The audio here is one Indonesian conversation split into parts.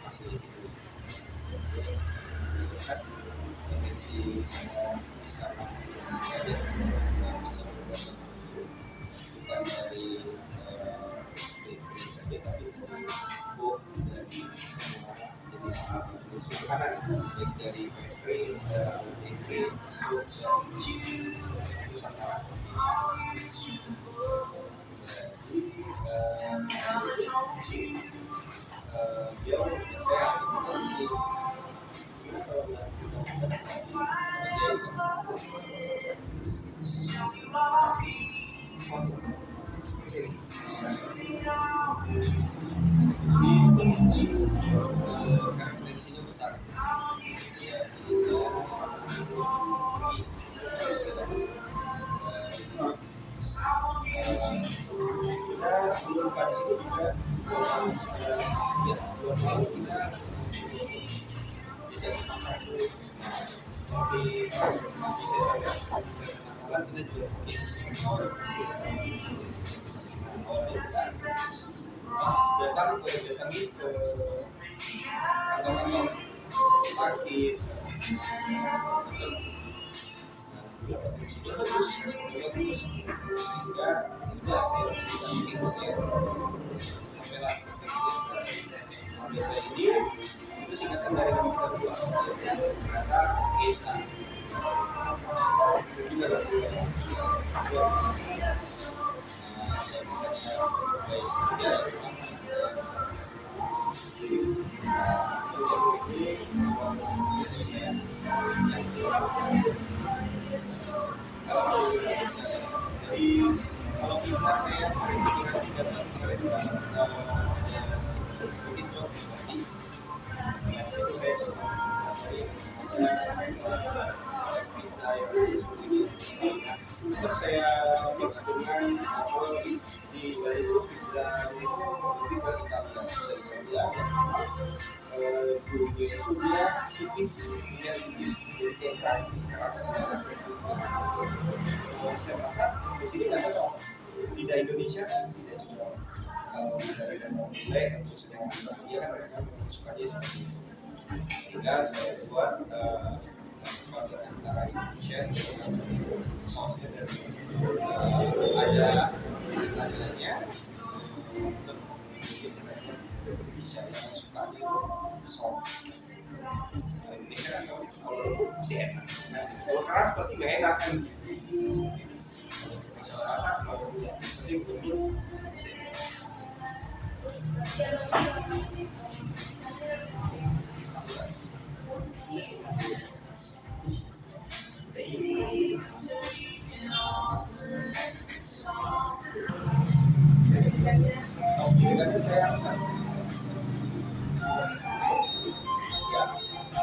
masih di situ. Kan potensi saya bisa menjadi bisa berbuat bukan dari bakery saja tapi dari book dari semua jenis makanan baik dari pastry, bakery, book dan Nusantara. Dia saya potensi potensinya besar. Kita sebelum pada situ juga ya 2 tahun kita tidak pasar tapi bisa saja kita juga pas datangi ke kantor-kantor sakit sudah bagus sehingga udah saya ikutnya sampailah sampai ini itu singkatan dari kami kita berdua ternyata kita juga jadi kalau kita saya rekomendasikan mereka sedikit job di situ saya pizza yang terus saya mix dengan di dari itu pizza Italia saya dulunya itu dia tipis jadi keras saya merasa di sini nggak cocok lidah Indonesia tidak cocok kalau dari dan nilai tentu sedang dia kan mereka sukanya seperti itu sehingga saya buat antara Indonesia sausnya dan ada adanya untuk Indonesia yang suka itu sop Indonesia kan kalau masih enak kalau keras pasti nggak enak kan rasa kalau penting untuk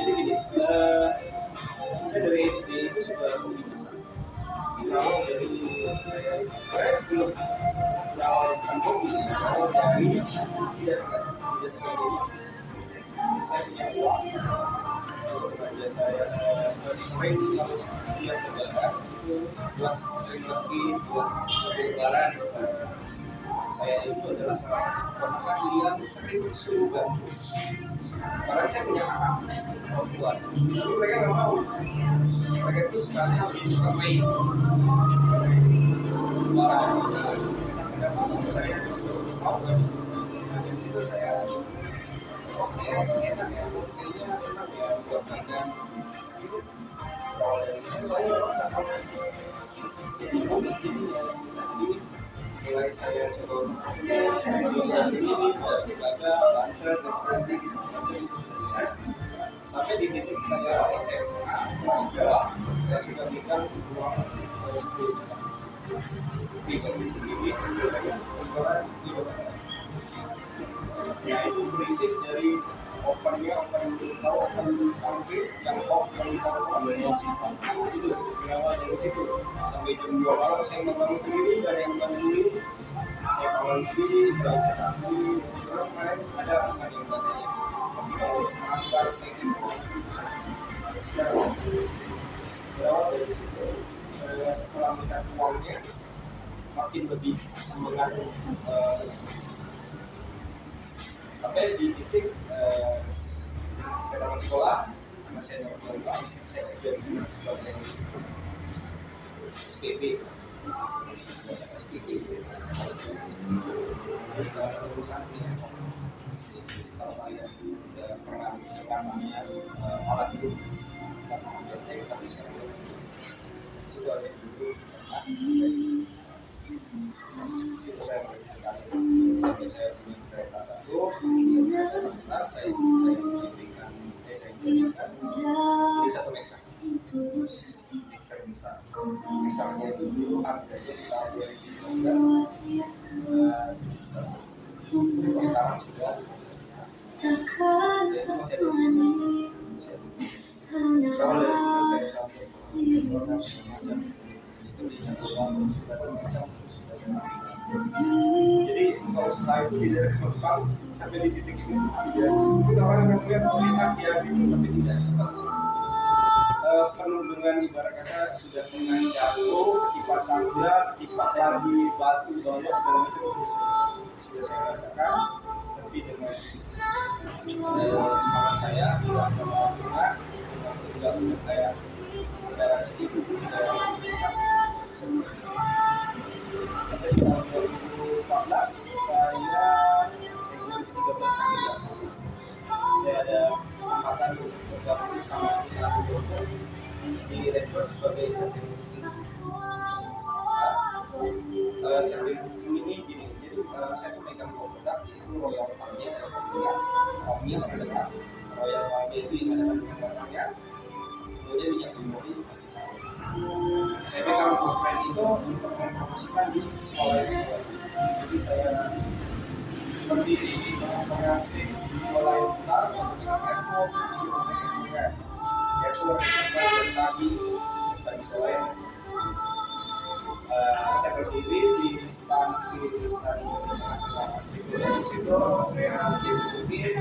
jadi gini, saya dari SD itu sudah hobi masak. Berawal dari saya belum berawal bukan hobi, berawal dari tidak sekali. Saya punya uang, saya sering kalau setiap lebaran itu buat sering pergi buat lebaran. Saya itu adalah salah satu keponakan yang sering disuruh bantu. Karena saya punya kakak perempuan, tapi mereka nggak mau. Mereka itu sukanya lebih suka main. Malah kadang-kadang saya disuruh mau kan. Nah dari situ saya oke enak ya, kayaknya senang ya buat makan. Gitu. Kalau dari situ saya jadi hobi jadinya. Mulai saya coba sini Jaga, Banten, dan sampai di titik saya SMA kelas 2 saya sudah megang uang di sini ya itu berintis dari open tangkir yang itu berawal dari situ sampai jam 2 malam saya membangun sendiri dan yang bantuin saya bangun sendiri saya cetak sendiri kemarin ada yang bantunya tapi kalau manggar pengen secara berawal dari situ setelah melihat uangnya makin lebih semangat sampai di titik saya tamat sekolah karena saya dapat uang, saya kerja sebagai SPP. Jadi salah satu perusahaan ini kalau kalian sudah pernah dengar namanya alat hidup lapangan benteng, tapi sekarang sudah harus dulu situ saya berhenti sekali sampai saya punya kereta satu, kemudian kereta sebelas saya diberikan jadi satu mixer besar. Mixernya itu dulu harganya di tahun 2015 17 juta. Sekarang sudah itu masih ada kalau dari situ saya sampai macam itu di jangkauan sudah macam jadi kalau setelah itu di daerah Kempang sampai di titik itu ya mungkin orang akan melihat enak ya gitu, tapi tidak seperti penuh dengan ibarat kata sudah pernah jatuh, ketimpa tangga, ketimpa lagi batu banyak segala macam itu sudah saya rasakan, tapi dengan semangat saya tidak pernah tidak punya kayak darah itu saya bisa sampai tahun 2014 saya 2013 saya ada kesempatan untuk bergabung sama perusahaan dokter di rekrut sebagai serving booking. Serving booking ini gini, jadi saya tuh megang dua produk yaitu Royal Palmia dan Palmia pernah dengar. Royal Palmia itu yang ada di belakangnya, kemudian minyak bimoli pasti tahu. Saya pegang dua brand itu untuk mempromosikan di sekolah-sekolah. Jadi saya berdiri di tengah stage di sekolah yang besar untuk airport, airport studi sekolah yang saya berdiri di stand situ saya berdiri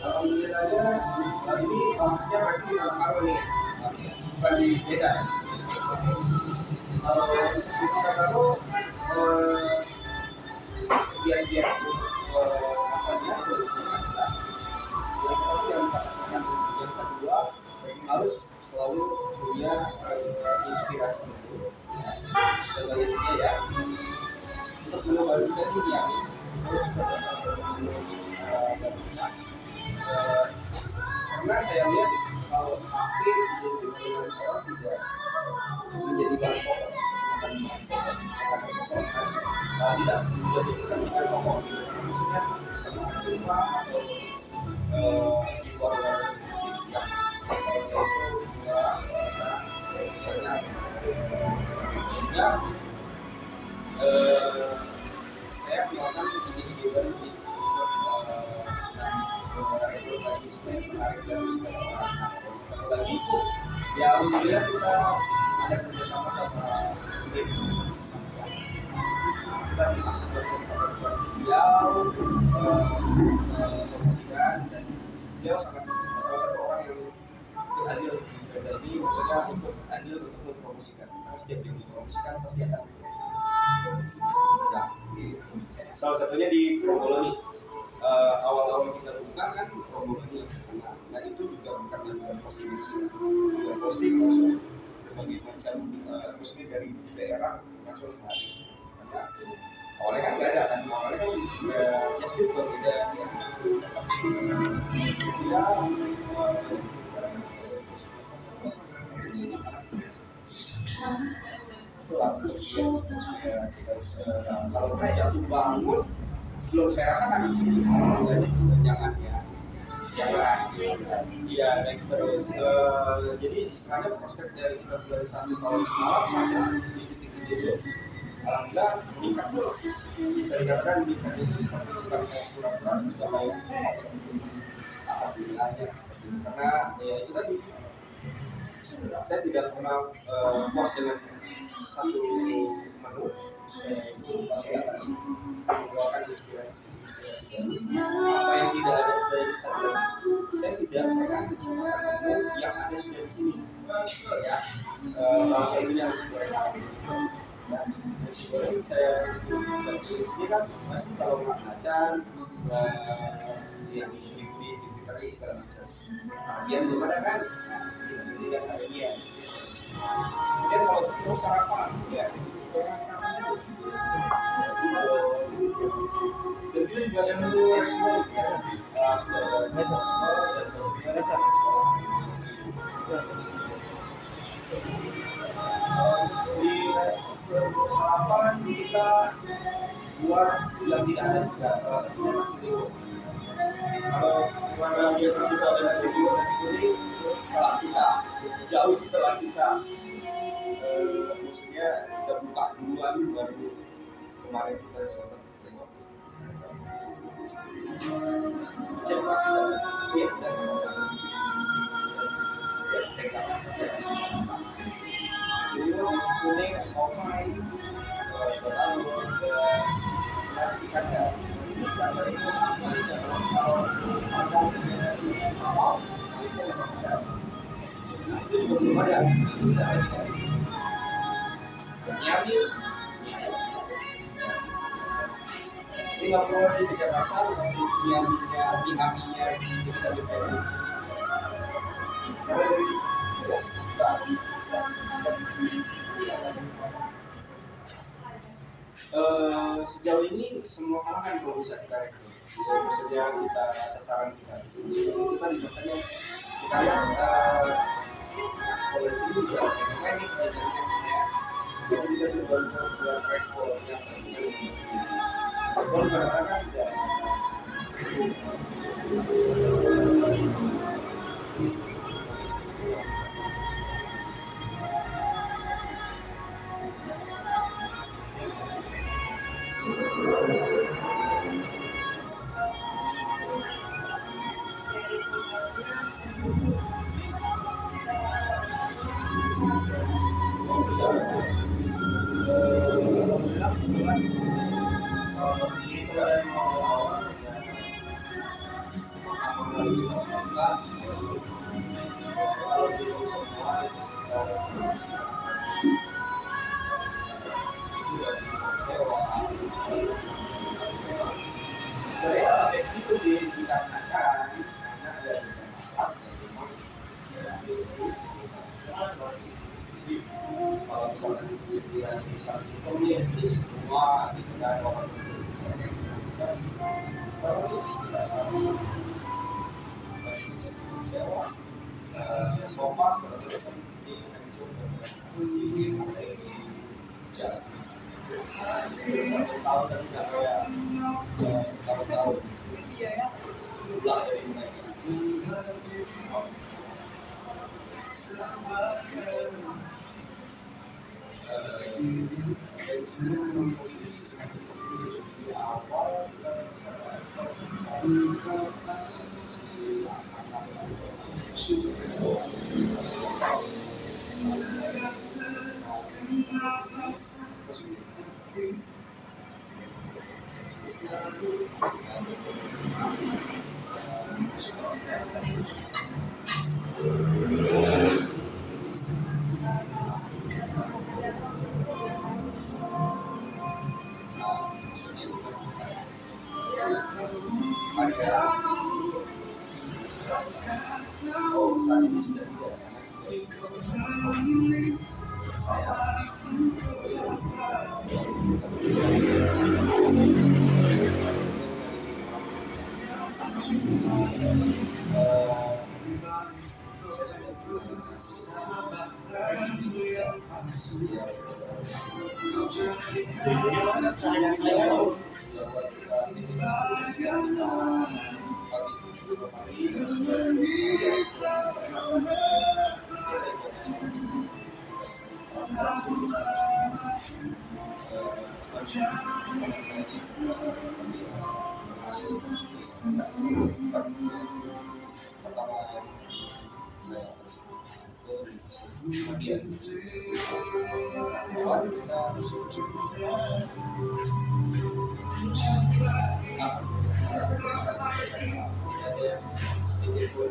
alhamdulillahnya ini bahasnya berarti dalam karo nih bukan di beda kalau kita baru biar apanya solusinya adalah yang yang kedua harus selalu punya inspirasi dulu dan biasanya ya untuk mengembalikan dunia karena saya lihat kalau akhir dengan orang tidak menjadi bahan pokok tidak menjadikan bahan pokok maksudnya bisa makan di rumah atau di luar yang sehingga saya melakukan ide-ide baru rekrutasi supaya menarik dan satu lagi ya alhamdulillah kita ada kerjasama sama kita beliau promosikan dan beliau sangat salah satu orang yang adil di kerja ini maksudnya untuk adil untuk mempromosikan karena setiap dia mempromosikan pasti akan mudah. Salah satunya di Proboloni awal-awal kita buka kan Proboloni yang terkenal. Nah itu juga bukan yang posting langsung berbagai macam muslim dari daerah langsung kemari. Karena awalnya kan nggak ada kan, awalnya kan Justin berbeda ya. Dia itulah supaya kita kalau jatuh bangun belum saya rasakan di sini jangan ya next terus jadi istilahnya prospek dari kita dari 1 tahun semalam sampai di titik ini alhamdulillah meningkat bisa dikatakan meningkat itu seperti bukan pura-pura bisa mau alhamdulillahnya seperti itu karena ya itu tadi Saya tidak pernah puas dengan satu menu. Saya itu pasti akan mengeluarkan inspirasi baru. Apa yang tidak ada dari satu, saya tidak pernah menciptakan menu yang ada sudah di sini. Ya, salah satunya nasi goreng. Ya, nasi goreng saya sudah di sini kan pasti kalau nggak kacang, yang gurih-gurih gitu teri segala macam. Dia belum ada kan? Kita sendiri ada dia. Kemudian kalau mau sarapan, ya dan kita juga ada menu restoran ya, sudah ada restoran dan juga restoran di restoran sarapan kita buat yang tidak ada juga, salah satunya nasi liwet. Kalau mana dia sudah ada nasi kuning, terus setelah kita jauh setelah kita maksudnya kita buka duluan baru kemarin kita sempat tengok cepat kita ya dan setiap tingkatan saya masak nasi kuning, somai, berlalu dan nasi kandar. Nasi kandar itu khas Malaysia. Kalau ada nasi awal, biasanya nasi kandar. Itu juga belum ada. Kita saya tidak. Nyamil, ini nggak perlu di Jakarta, masih nyamilnya, diambilnya sedikit dari Peru. Sejauh ini semua kalangan kalau bisa kita rekrut. Maksudnya kita sasaran kita. Itu tadi makanya kita lihat sekolah di sini juga yang menarik dan jadi kita coba untuk buat respon yang respon kadang-kadang tidak semua gitu kan orang bisa kalau sewa sofa seperti itu di jalan sampai setahun dan tidak kayak tahun-tahun jumlah dari mereka. Saat ini sudah tidak pertama saya kemudian kawan kita sedikit pun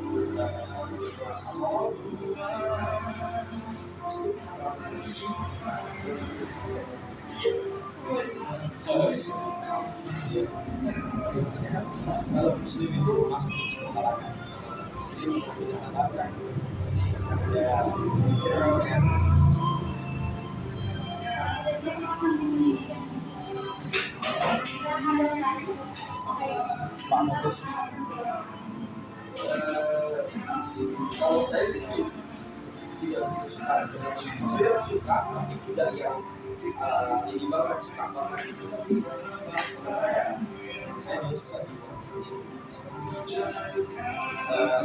kalau muslim itu masuk di semua kalangan. Muslim itu tidak mengatakan ada serangan. Pak Mutus, kalau saya sih tidak begitu suka. Saya suka, tapi tidak yang jadi banget suka banget itu. Saya juga suka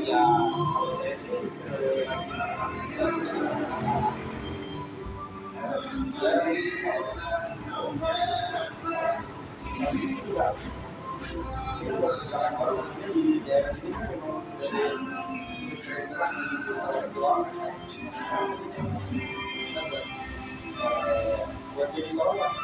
ya kalau saya sih orang di daerah sini kan memang salah satu orang buat jadi seorang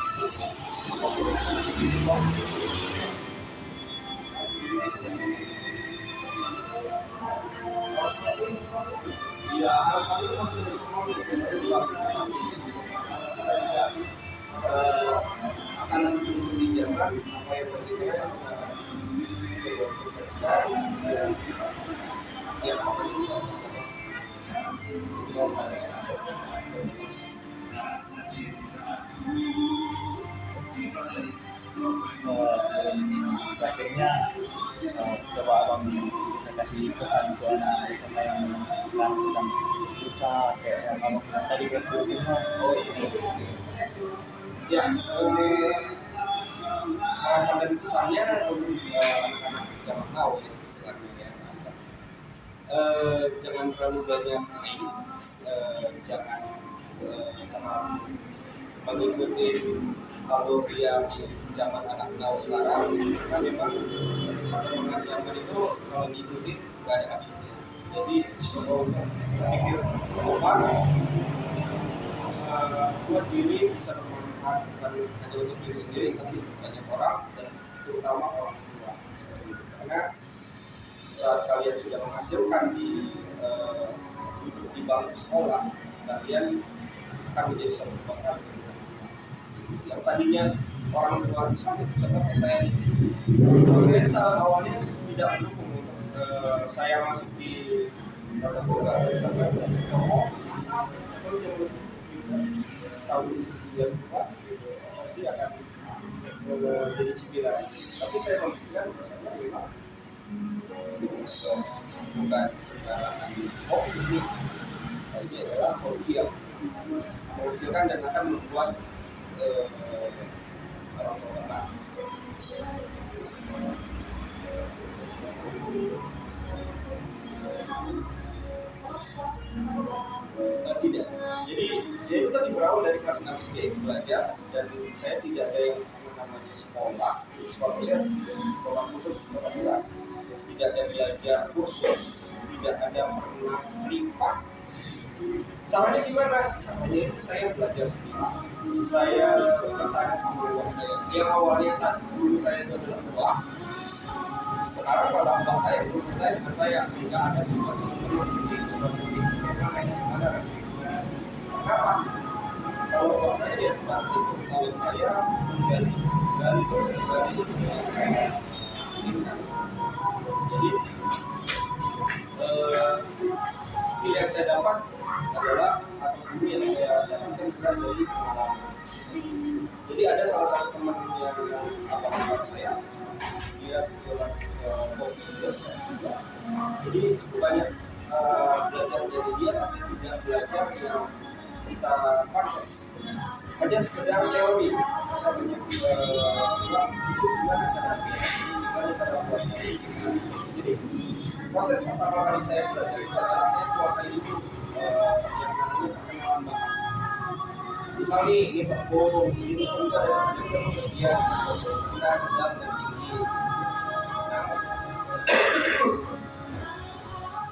ya harapan itu akan dijaman apa yang berarti yang akhirnya coba abang bisa kasih pesan ke anak SMA yang sedang berusaha kayak yang abang bilang tadi ke semua. Oh iya. Ya, harapan dan pesannya untuk anak-anak zaman now ya istilahnya ya. Jangan terlalu banyak jangan terlalu mengikuti kalau dia zaman anak now sekarang karena memang pengajaran itu kalau diikuti nggak ada habisnya. Jadi kalau berpikir buat diri bisa bermanfaat bukan hanya untuk diri sendiri tapi banyak orang dan terutama orang tua seperti itu. Karena saat kalian sudah menghasilkan di duduk di bangku sekolah, kalian akan menjadi satu kebanggaan yang tadinya orang tua seperti saya tahu awalnya tidak mendukung saya masuk di tata boga tahun 94 pasti akan jadi cibiran. Tapi saya memikirkan misalnya memang bukan sembarangan hobi ini adalah hobi yang menghasilkan dan akan membuat orang tua tidak. Jadi ya itu tadi berawal dari kelas 6 SD belajar dan saya tidak ada yang namanya sekolah saya sekolah khusus sekolah tidak ada belajar khusus, tidak ada pernah privat. Caranya gimana? Caranya saya belajar sendiri. Saya bertanya sama guru saya. Yang awalnya guru saya itu adalah mbak. Sekarang pada mbak saya suruh bertanya dengan saya. Tidak ada mbak seperti ada. Kenapa? Kalau mbak saya dia seperti itu. Kalau saya dari jadi yang saya dapat adalah atau guru yang saya dapatkan dari pengalaman. Jadi ada salah satu teman yang abang saya, dia jualan kopi biasa. Jadi cukup banyak belajar dari dia, tapi tidak belajar yang kita pakai. Hanya sekedar teori. Saya banyak bilang itu gimana cara buatnya. Jadi proses pertama kali saya belajar itu adalah saya kuasai itu perjalanan bahan. Misalnya ini tepung, ini juga ada bagian kita sedang dan tinggi.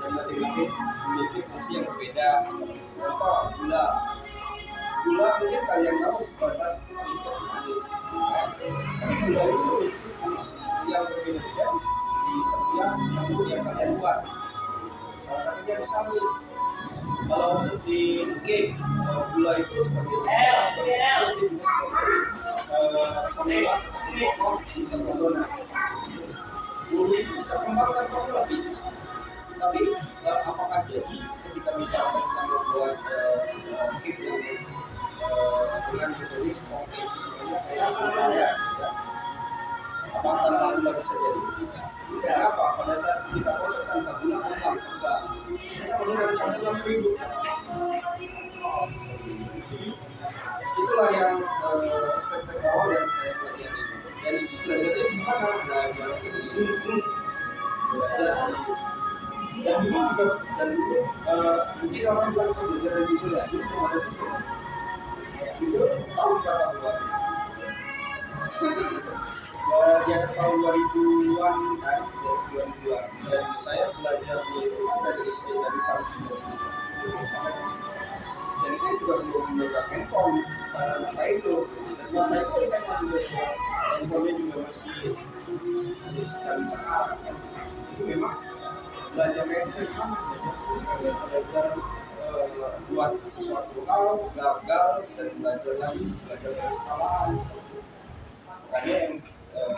Nah, masing-masing memiliki fungsi yang berbeda. Contoh gula, mungkin kalian tahu sebatas untuk manis, kan? Tapi gula itu memiliki fungsi yang berbeda-beda di setiap menu yang kalian buat. Salah satunya misalnya kalau untuk di cake, gula itu sebagai pembuat pokok di satu donat. Gula itu bisa kembangkan formula bisa. Tapi apakah jadi ketika misalkan kita membuat cake yang dengan metode strong cake sebenarnya kayak gula ya? Apakah tanpa gula bisa jadi? Kenapa? Pada saat kita kocok tanpa gula kembang. Kita menggunakan campuran hidup. Itulah yang step-step awal yang saya pelajari. Dan itu belajarnya di mana? Belajar sendiri. Dan dulu mungkin orang bilang belajar di Jula, itu ada juga. Itu tahun berapa bulan? Di atas tahun 2000-an kan, 2000-an. Dan saya belajar itu dari SD dari tahun 90. Dan saya juga belum memegang handphone pada masa itu. Masa itu saya juga handphonenya juga masih sekali sekarang. Itu memang belajar itu sama, belajar buat sesuatu hal, gagal dan belajar lagi, belajar dari kesalahan. Makanya yang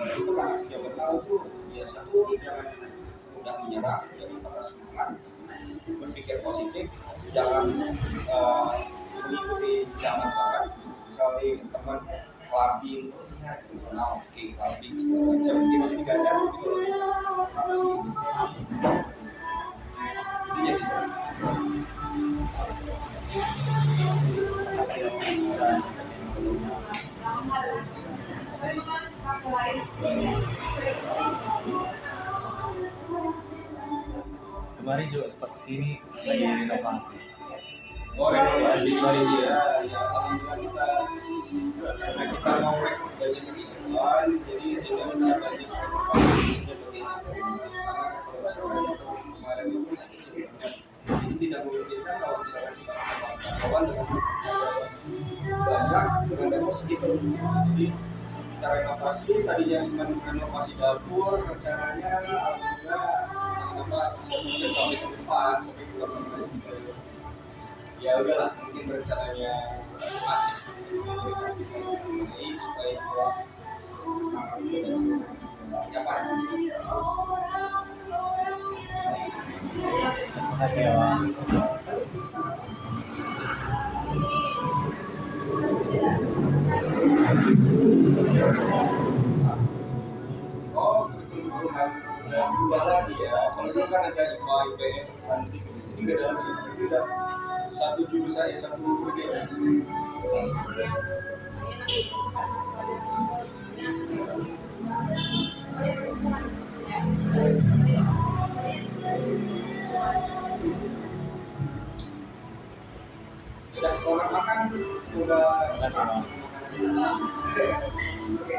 itu kan zaman now tuh ya satu, jangan mudah menyerah, jangan patah semangat, berpikir positif, jangan mengikuti zaman banget. Misalnya teman clubbing, clubbing segala macam, kita sini gak ada gitu, apa sih? Jadi kemarin juga sempat kesini lagi renovasi. oh renovasi ya, alhamdulillah kita karena kita mau banyak ini kan, jadi sehingga kita banyak renovasi sudah begini. Karena kalau misalnya kemarin itu masih kecil banget, jadi tidak memungkinkan kalau misalnya kita kawan dengan banyak dengan dapur segitu. Jadi kita renovasi, tadinya cuma renovasi dapur, rencananya alhamdulillah bisa mungkin sampai ke depan, sampai ke depan sekali. Ya udahlah, mungkin rencananya baik supaya sangat ya Pak. Terima kasih ya Bang. Oh, kebetulan dan dua lagi ya. Kalau itu kan ada IPA, IPS, akuntansi. Ini nggak ada lagi. Ini udah satu jurusan, satu berbeda. Ya, selamat makan. Semoga suka. Oke,